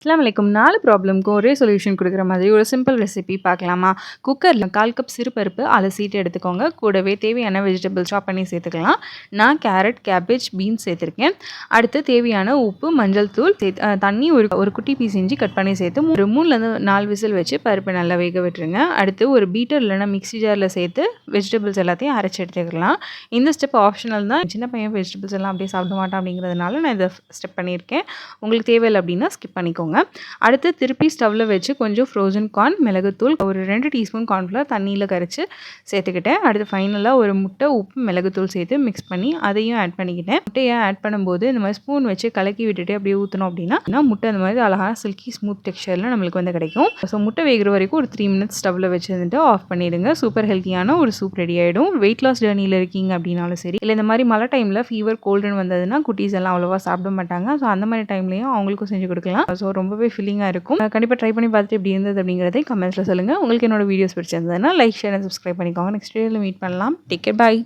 அஸ்ஸலாமு அலைக்கும் 4 ப்ராப்ளம்க்கும் ஒரே சொல்யூஷன் குடுக்குற மாதிரி ஒரு சிம்பிள் ரெசிபி பார்க்கலாமா? குக்கர்ல 1/4 கப் சிறுபருப்பு அலசிட்டு எடுத்துக்கோங்க. கூடவே தேவையான வெஜிடபிள்ஸ் சாப் பண்ணி சேர்த்துக்கலாம். நான் கேரட், கேபேஜ், பீன்ஸ் சேர்த்துருக்கேன். அடுத்து தேவையான உப்பு, மஞ்சள் தூள் தண்ணி ஒரு குட்டி பீஸ் இஞ்சி கட் பண்ணி சேர்த்து ஒரு 3லேருந்து 4 விசில் வச்சு பருப்பை நல்லா வேக விட்டுருங்க. அடுத்து ஒரு பீட்டர் இல்லைனா மிக்ஸி ஜாரில் சேர்த்து வெஜிடபிள்ஸ் எல்லாத்தையும் அரைச்சி எடுத்துக்கலாம். இந்த ஸ்டெப் ஆப்ஷனல் தான். சின்ன பையன் வெஜிடபிள்ஸ் எல்லாம் அப்படியே சாப்பிட மாட்டான் அப்படிங்கிறதுனால நான் இதை ஸ்டெப் பண்ணியிருக்கேன். உங்களுக்கு தேவையில்லை அப்படின்னா ஸ்கிப் பண்ணிக்கோங்க. அடுத்து திருப்பி ஸ்டவ்வில் வச்சு கொஞ்சம் ஃப்ரோசன் கார்ன், மிளகுத்தூள், ஒரு 2 டீஸ்பூன் கார்ன்ஃப்ளவர் தண்ணியில் கரைச்சி சேர்த்துக்கிட்டேன். அடுத்து ஃபைனலாக ஒரு முட்டை, உப்பு, மிளகுத்தூள் சேர்த்து மிக்ஸ் பண்ணி அதையும் ஆட் பண்ணிக்கிட்டேன். முட்டையை ஆட் பண்ணும்போது இந்த மாதிரி ஸ்பூன் வச்சு கலக்கி விட்டுட்டு அப்படியே ஊற்றணும் அப்படின்னா முட்டை அந்த மாதிரி அழகாக சில்கி ஸ்மூத் டெக்ஸ்சரில் நம்மளுக்கு வந்து கிடைக்கும். ஸோ முட்டை வேகிற வரைக்கும் ஒரு 3 மினிட்ஸ் ஸ்டவ்வில் வச்சுருந்துட்டு ஆஃப் பண்ணிடுங்க. சூப்பர் ஹெல்த்தியான ஒரு சூப் ரெடி ஆகிடும். வெயிட் லாஸ் ஜர்னியில் இருக்கீங்க அப்படின்னாலும் சரி, இல்லை இந்த மாதிரி மழை டைமில் ஃபீவர், கோல்டுன்னு வந்ததுன்னா குட்டீஸ் எல்லாம் அவ்வளோவா சாப்பிட மாட்டாங்க. ஸோ அந்த மாதிரி டைம்லையும் அவங்களுக்கும் செஞ்சு கொடுக்கலாம். ஸோ ரொம்பவே ஃபில்லிங்காக இருக்கும். கண்டிப்பாக ட்ரை பண்ணி பார்த்துட்டு எப்படி இருந்தது அப்படிங்கிறதை கமெண்ட்ஸில் சொல்லுங்கள். உங்களுக்கு என்னோட வீடியோஸ் பிடிச்சிருந்ததுன்னா லைக், ஷேர் அண்ட் சப்ஸ்கிரைப் பண்ணிக்கோங்க. நெக்ஸ்ட் வீடியோவில் மீட் பண்ணலாம். டேக் கேர், பாய்.